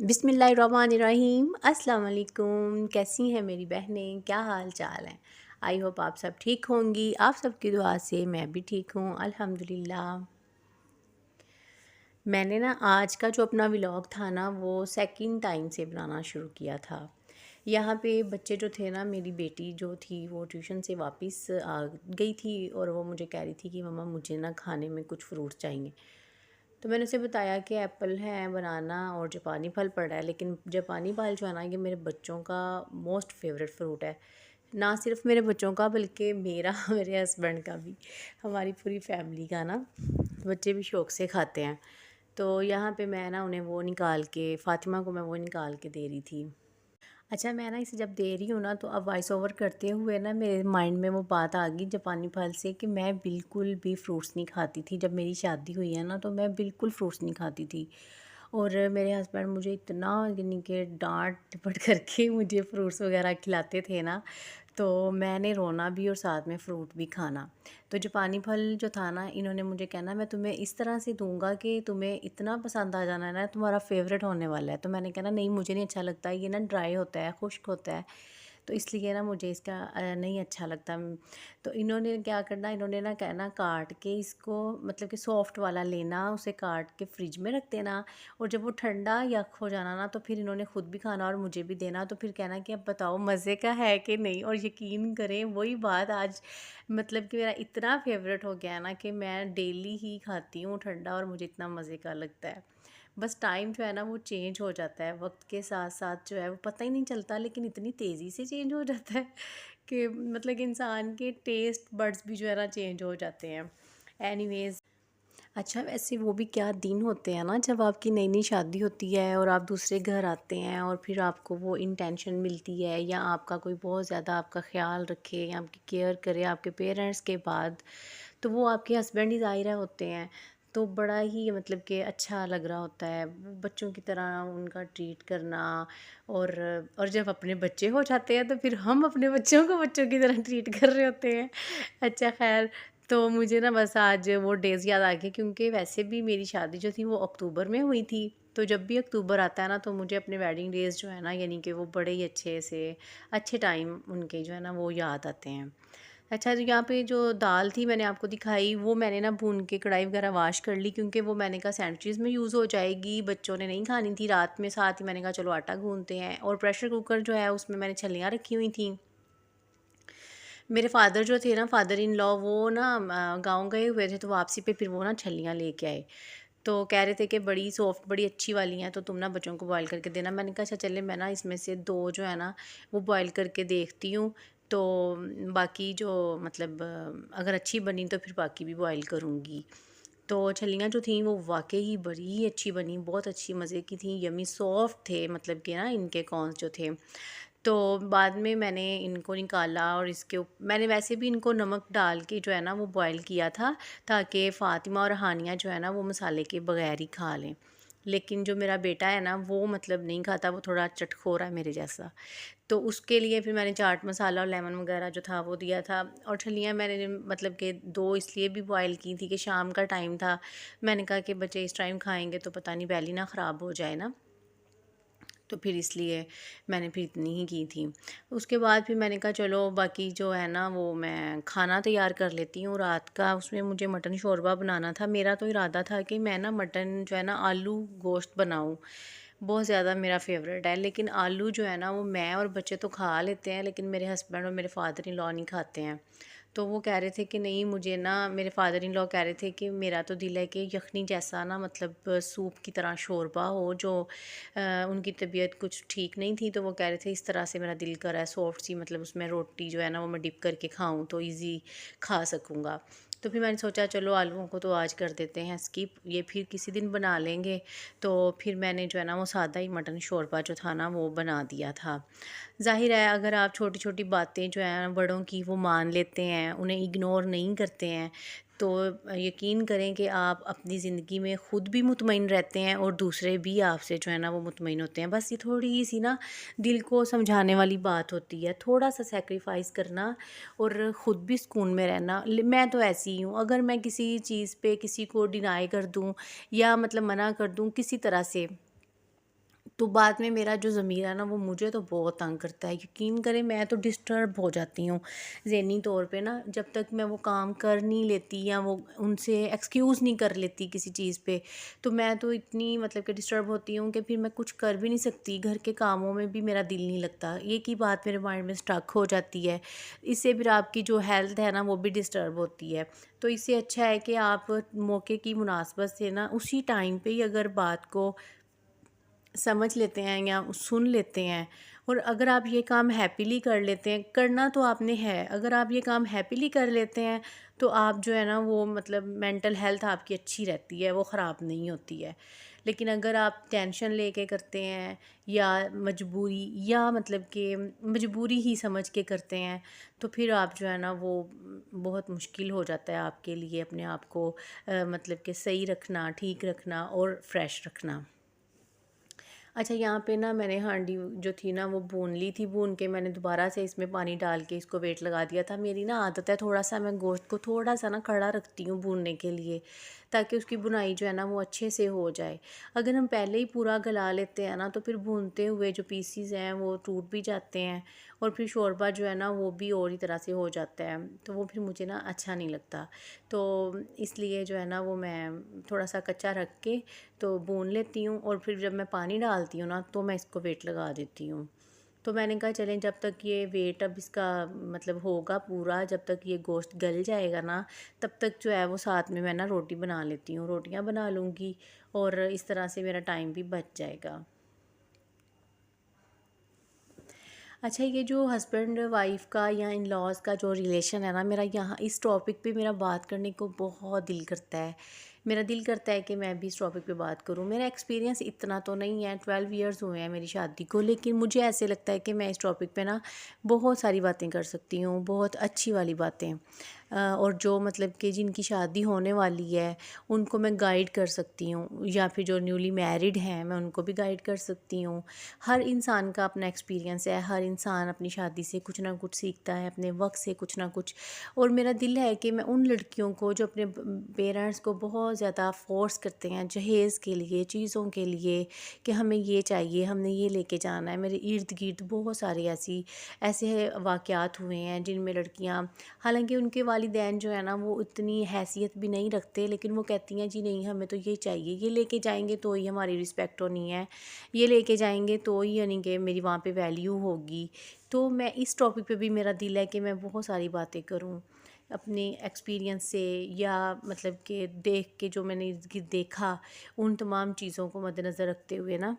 बिस्मिल्लाहिर्रहमानिर्रहीम। अस्सलाम वालेकुम। कैसी हैं मेरी बहनें, क्या हाल चाल है। आई होप आप सब ठीक होंगी। आप सबकी दुआ से मैं भी ठीक हूँ अल्हम्दुलिल्लाह। मैंने ना आज का जो अपना व्लॉग था ना वो सेकंड टाइम से बनाना शुरू किया था। यहाँ पे बच्चे जो थे ना, मेरी बेटी जो थी वो ट्यूशन से वापस आ गई थी और वो मुझे कह रही थी कि मम्मा मुझे ना खाने में कुछ फ्रूट चाहिए। तो मैंने उसे बताया कि एप्पल है, बनाना और जापानी फल पड़ा है। लेकिन जापानी फल जो है ना, ये मेरे बच्चों का मोस्ट फेवरेट फ्रूट है। ना सिर्फ मेरे बच्चों का बल्कि मेरा मेरे हस्बैंड का भी, हमारी पूरी फैमिली का ना। बच्चे भी शौक़ से खाते हैं। तो यहाँ पे मैं ना उन्हें वो निकाल के, फ़ातिमा को मैं वो निकाल के दे रही थी। अच्छा, मैं ना इसे जब दे रही हूँ ना तो अब वॉइस ओवर करते हुए ना मेरे माइंड में वो बात आ गई जापानी फल से कि मैं बिल्कुल भी फ्रूट्स नहीं खाती थी। जब मेरी शादी हुई है ना तो मैं बिल्कुल फ्रूट्स नहीं खाती थी। और मेरे हस्बैंड मुझे इतना यानी कि डांट डपट करके मुझे फ्रूट्स वगैरह खिलाते थे ना, तो मैंने रोना भी और साथ में फ्रूट भी खाना। तो जापानी फल जो था ना, इन्होंने मुझे कहना मैं तुम्हें इस तरह से दूंगा कि तुम्हें इतना पसंद आ जाना है ना, तुम्हारा फेवरेट होने वाला है। तो मैंने कहना नहीं, मुझे नहीं अच्छा लगता, ये ना ड्राई होता है, खुश्क होता है, तो इसलिए ना मुझे इसका नहीं अच्छा लगता। तो इन्होंने क्या करना, इन्होंने ना कहना काट के इसको, मतलब कि सॉफ्ट वाला लेना, उसे काट के फ्रिज में रख देना। और जब वो ठंडा यख हो जाना ना, तो फिर इन्होंने ख़ुद भी खाना और मुझे भी देना। तो फिर कहना कि अब बताओ मज़े का है कि नहीं। और यकीन करें वही बात आज मतलब कि मेरा इतना फेवरेट हो गया है ना कि मैं डेली ही खाती हूँ ठंडा और मुझे इतना मज़े का लगता है। बस टाइम जो है ना वो चेंज हो जाता है वक्त के साथ साथ, जो है वो पता ही नहीं चलता, लेकिन इतनी तेज़ी से चेंज हो जाता है कि मतलब कि इंसान के टेस्ट बड्स भी जो है ना चेंज हो जाते हैं। एनीवेज़, अच्छा वैसे वो भी क्या दिन होते हैं ना, जब आपकी नई नई शादी होती है और आप दूसरे घर आते हैं और फिर आपको वो इंटेंशन मिलती है या आपका कोई बहुत ज़्यादा आपका ख़्याल रखे या आपकी केयर करे आपके पेरेंट्स के बाद, तो वो आपके हस्बैंड ही ज़ाहिर होते हैं। तो बड़ा ही मतलब कि अच्छा लग रहा होता है वो बच्चों की तरह उनका ट्रीट करना। और जब अपने बच्चे हो जाते हैं तो फिर हम अपने बच्चों को बच्चों की तरह ट्रीट कर रहे होते हैं। अच्छा खैर, तो मुझे ना बस आज वो डेज़ याद आ गए, क्योंकि वैसे भी मेरी शादी जो थी वो अक्टूबर में हुई थी। तो जब भी अक्टूबर आता है ना तो मुझे अपने वेडिंग डेज़ जो है ना, यानी कि वो बड़े ही अच्छे से अच्छे टाइम उनके जो है ना वो याद आते हैं। अच्छा, तो यहाँ पे जो दाल थी मैंने आपको दिखाई, वो मैंने ना भून के कढ़ाई वगैरह वाश कर ली, क्योंकि वो मैंने कहा सैंडविचेज़ में यूज़ हो जाएगी। बच्चों ने नहीं खानी थी रात में, साथ ही मैंने कहा चलो आटा गूँथते हैं। और प्रेशर कुकर जो है उसमें मैंने छल्लियाँ रखी हुई थी। मेरे फ़ादर जो थे ना, फ़ादर इन लॉ, वो ना गाँव गए हुए थे, तो वापसी पे फिर वो ना छल्लियाँ लेके आए। तो कह रहे थे कि बड़ी सॉफ्ट बड़ी अच्छी वाली हैं, तो तुम ना बच्चों को बॉयल करके देना। मैंने कहा अच्छा चले, मैं ना इसमें से 2 जो है ना वो बॉयल करके देखती हूँ। तो बाकी जो मतलब अगर अच्छी बनी तो फिर बाकी भी बॉयल करूँगी। तो छल्लियाँ जो थीं वो वाक़ई ही बड़ी ही अच्छी बनी, बहुत अच्छी मज़े की थी, यम्मी सॉफ्ट थे, मतलब कि ना इनके कॉर्न्स जो थे। तो बाद में मैंने इनको निकाला और मैंने वैसे भी इनको नमक डाल के जो है ना वो बॉयल किया था, ताकि फ़ातिमा और हानिया जो है ना वो मसाले के बगैर ही खा लें। लेकिन जो मेरा बेटा है ना वो मतलब नहीं खाता, वो थोड़ा चटखोरा है मेरे जैसा। तो उसके लिए फिर मैंने चाट मसाला और लेमन वगैरह जो था वो दिया था। और छलियाँ मैंने मतलब कि 2 इसलिए भी बॉयल की थी कि शाम का टाइम था। मैंने कहा कि बच्चे इस टाइम खाएँगे तो पता नहीं बैली ना ख़राब हो जाए ना। तो फिर इसलिए मैंने फिर इतनी ही की थी। उसके बाद फिर मैंने कहा चलो बाकी जो है ना वो मैं खाना तैयार कर लेती हूँ रात का। उसमें मुझे मटन शोरबा बनाना था। मेरा तो इरादा था कि मैं ना मटन जो है ना आलू गोश्त बनाऊँ। बहुत ज़्यादा मेरा फ़ेवरेट है, लेकिन आलू जो है ना वो मैं और बच्चे तो खा लेते हैं, लेकिन मेरे हस्बैंड और मेरे फादर इन लॉ नहीं खाते हैं। तो वो कह रहे थे कि नहीं, मुझे ना मेरे फादर इन लॉ कह रहे थे कि मेरा तो दिल है कि यखनी जैसा ना, मतलब सूप की तरह शोरबा हो। जो उनकी तबीयत कुछ ठीक नहीं थी, तो वो कह रहे थे इस तरह से मेरा दिल कर रहा है सॉफ्ट सी, मतलब उसमें रोटी जो है ना वो मैं डिप करके खाऊं तो इजी खा सकूँगा। तो फिर मैंने सोचा चलो आलूओं को तो आज कर देते हैं स्किप, ये फिर किसी दिन बना लेंगे। तो फिर मैंने जो है ना वो सादा ही मटन शोरबा जो था ना वो बना दिया था। ज़ाहिर है अगर आप छोटी-छोटी बातें जो हैं बड़ों की वो मान लेते हैं, उन्हें इग्नोर नहीं करते हैं, तो यकीन करें कि आप अपनी ज़िंदगी में ख़ुद भी मुतमईन रहते हैं और दूसरे भी आपसे जो है ना वो मुतमईन होते हैं। बस ये थोड़ी-सी ना दिल को समझाने वाली बात होती है, थोड़ा-सा सैक्रिफ़ाइस करना और ख़ुद भी सुकून में रहना। मैं तो ऐसी ही हूँ, अगर मैं किसी चीज़ पे किसी को डिनाई कर दूँ या मतलब मना कर दूँ किसी तरह से, तो बाद में मेरा जो ज़मीर है ना वो मुझे तो बहुत तंग करता है। यकीन करें मैं तो डिस्टर्ब हो जाती हूँ ज़हनी तौर पे ना, जब तक मैं वो काम कर नहीं लेती या वो उनसे एक्सक्यूज़ नहीं कर लेती किसी चीज़ पे, तो मैं तो इतनी मतलब कि डिस्टर्ब होती हूँ कि फिर मैं कुछ कर भी नहीं सकती। घर के कामों में भी मेरा दिल नहीं लगता। एक ही बात मेरे माइंड में स्टक हो जाती है। इससे फिर आपकी जो हेल्थ है ना वो भी डिस्टर्ब होती है। तो इससे अच्छा है कि आप मौके की मुनासबत से ना उसी टाइम पे ही अगर बात को समझ लेते हैं या सुन लेते हैं, और अगर आप ये काम हैपीली कर लेते हैं, करना तो आपने है, अगर आप ये काम हैपीली कर लेते हैं तो आप जो है ना वो मतलब मेंटल हेल्थ आपकी अच्छी रहती है, वो ख़राब नहीं होती है। लेकिन अगर आप टेंशन लेके करते हैं या मजबूरी या मतलब कि मजबूरी ही समझ के करते हैं, तो फिर आप जो है ना वो बहुत मुश्किल हो जाता है आपके लिए अपने आप को मतलब कि सही रखना, ठीक रखना और फ्रेश रखना। अच्छा, यहाँ पे ना मैंने हांडी जो थी ना वो भून ली थी, भून के मैंने दोबारा से इसमें पानी डाल के इसको वेट लगा दिया था। मेरी ना आदत है थोड़ा-सा मैं गोश्त को थोड़ा-सा ना खड़ा रखती हूँ भूनने के लिए, ताकि उसकी भुनाई जो है ना वो अच्छे से हो जाए। अगर हम पहले ही पूरा गला लेते हैं ना तो फिर भूनते हुए जो पीसेज़ हैं वो टूट भी जाते हैं, और फिर शोरबा जो है ना वो भी और ही तरह से हो जाता है, तो वो फिर मुझे ना अच्छा नहीं लगता। तो इसलिए जो है ना वो मैं थोड़ा-सा कच्चा रख के तो भून लेती हूँ, और फिर जब मैं पानी डालती हूँ ना तो मैं इसको वेट लगा देती हूँ। तो मैंने कहा चलें जब तक ये वेट अब इसका मतलब होगा पूरा, जब तक ये गोश्त गल जाएगा ना, तब तक जो है वो साथ में मैं ना रोटी बना लेती हूँ, रोटियाँ बना लूँगी, और इस तरह से मेरा टाइम भी बच जाएगा। अच्छा, ये जो हस्बैंड वाइफ़ का या इन लॉज़ का जो रिलेशन है ना, मेरा यहाँ इस टॉपिक पे मेरा बात करने को बहुत दिल करता है। मेरा दिल करता है कि मैं भी इस टॉपिक पे बात करूँ। मेरा एक्सपीरियंस इतना तो नहीं है, 12 इयर्स हुए हैं मेरी शादी को, लेकिन मुझे ऐसे लगता है कि मैं इस टॉपिक पे ना बहुत सारी बातें कर सकती हूँ, बहुत अच्छी वाली बातें। और जो मतलब कि जिनकी शादी होने वाली है, उनको मैं गाइड कर सकती हूँ, या फिर जो न्यूली मैरिड हैं, मैं उनको भी गाइड कर सकती हूँ। हर इंसान का अपना एक्सपीरियंस है, हर इंसान अपनी शादी से कुछ ना कुछ सीखता है, अपने वक़्त से कुछ ना कुछ। और मेरा दिल है कि मैं उन लड़कियों को जो अपने पेरेंट्स को बहुत ज़्यादा फ़ोर्स करते हैं जहेज़ के लिए, चीज़ों के लिए, कि हमें ये चाहिए, हमने ये लेके जाना है। मेरे इर्द-गिर्द बहुत सारे ऐसे वाक़यात हुए हैं जिनमें लड़कियाँ, हालाँकि उनके वालिदैन जो है ना वो इतनी हैसियत भी नहीं रखते, लेकिन वो कहती हैं जी नहीं हमें तो ये चाहिए, ये लेके जाएँगे तो ही हमारी रिस्पेक्ट होनी है, ये लेके जाएँगे तो ही यानी कि मेरी वहाँ पे वैल्यू होगी। तो मैं इस टॉपिक पे भी मेरा दिल है कि मैं बहुत सारी बातें करूँ अपने एक्सपीरियंस से, या मतलब कि देख के जो मैंने इर्द-गिर्द देखा, उन तमाम चीज़ों को मद्देनज़र रखते हुए ना,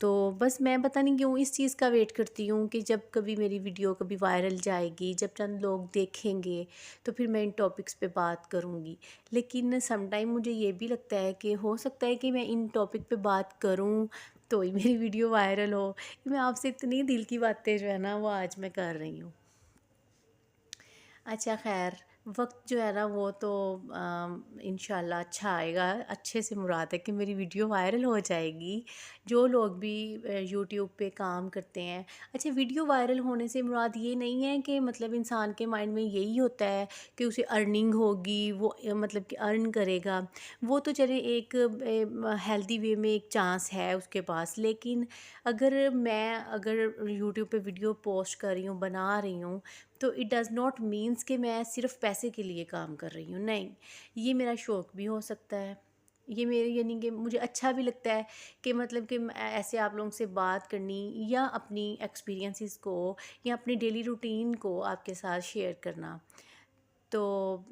तो बस मैं पता नहीं क्यों इस चीज़ का वेट करती हूँ कि जब कभी मेरी वीडियो कभी वायरल जाएगी, जब चंद लोग देखेंगे, तो फिर मैं इन टॉपिक्स पे बात करूँगी। लेकिन सम टाइम मुझे ये भी लगता है कि हो सकता है कि मैं इन टॉपिक पे बात करूँ तो ही मेरी वीडियो वायरल हो। मैं आपसे इतनी दिल की बातें जो है ना वो आज मैं कर रही हूँ। अच्छा, ख़ैर, वक़्त जो है ना वो तो इंशाल्लाह अच्छा आएगा। अच्छे से मुराद है कि मेरी वीडियो वायरल हो जाएगी। जो लोग भी यूट्यूब पे काम करते हैं, अच्छा, वीडियो वायरल होने से मुराद ये नहीं है कि मतलब इंसान के माइंड में यही होता है कि उसे अर्निंग होगी, वो मतलब कि अर्न करेगा। वो तो चले एक हेल्दी वे में एक चांस है उसके पास, लेकिन अगर यूट्यूब पे वीडियो पोस्ट कर रही हूँ, बना रही हूँ, तो इट डज़ नॉट मीन्स कि मैं सिर्फ़ पैसे के लिए काम कर रही हूँ, नहीं। ये मेरा शौक़ भी हो सकता है। ये मेरे यानी कि मुझे अच्छा भी लगता है कि मतलब कि ऐसे आप लोगों से बात करनी, या अपनी एक्सपीरियंसेस को या अपनी डेली रूटीन को आपके साथ शेयर करना। तो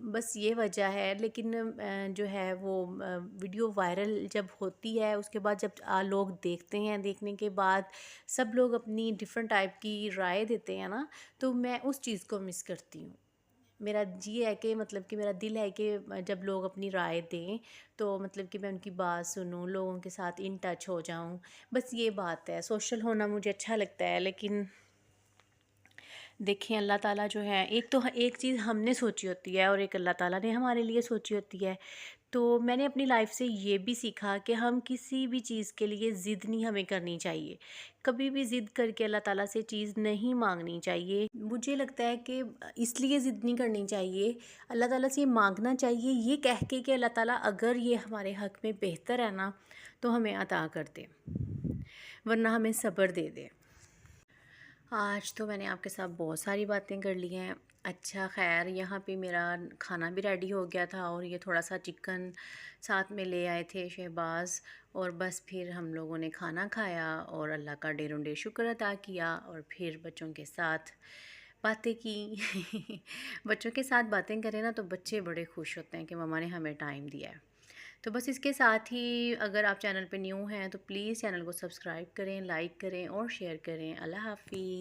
बस ये वजह है, लेकिन जो है वो वीडियो वायरल जब होती है उसके बाद जब लोग देखते हैं, देखने के बाद सब लोग अपनी डिफरेंट टाइप की राय देते हैं ना, तो मैं उस चीज़ को मिस करती हूँ। मेरा जी है कि मतलब कि मेरा दिल है कि जब लोग अपनी राय दें तो मतलब कि मैं उनकी बात सुनूं, लोगों के साथ इन टच हो जाऊं। बस ये बात है, सोशल होना मुझे अच्छा लगता है, लेकिन देखें अल्लाह ताला जो है, एक चीज़ हमने सोची होती है और एक अल्लाह ताला ने हमारे लिए सोची होती है। तो मैंने अपनी लाइफ से ये भी सीखा कि हम किसी भी चीज़ के लिए ज़िद नहीं हमें करनी चाहिए। कभी भी ज़िद करके अल्लाह ताला से चीज़ नहीं मांगनी चाहिए। मुझे लगता है कि इसलिए ज़िद नहीं करनी चाहिए, अल्लाह ताला से मांगना चाहिए ये कह के कि अल्लाह ताला अगर ये हमारे हक़ में बेहतर है ना तो हमें अता कर दे। वरना हमें सब्र दे दे। आज तो मैंने आपके साथ बहुत सारी बातें कर ली हैं। अच्छा ख़ैर यहाँ पे मेरा खाना भी रेडी हो गया था और ये थोड़ा सा चिकन साथ में ले आए थे शहबाज, और बस फिर हम लोगों ने खाना खाया और अल्लाह का ढेरों ढेर शुक्र अदा किया और फिर बच्चों के साथ बातें की। बच्चों के साथ बातें करें ना तो बच्चे बड़े खुश होते हैं कि मम्मा ने हमें टाइम दिया है। तो बस इसके साथ ही अगर आप चैनल पे न्यू हैं तो प्लीज़ चैनल को सब्सक्राइब करें, लाइक करें और शेयर करें। अल्लाह हाफ़िज़।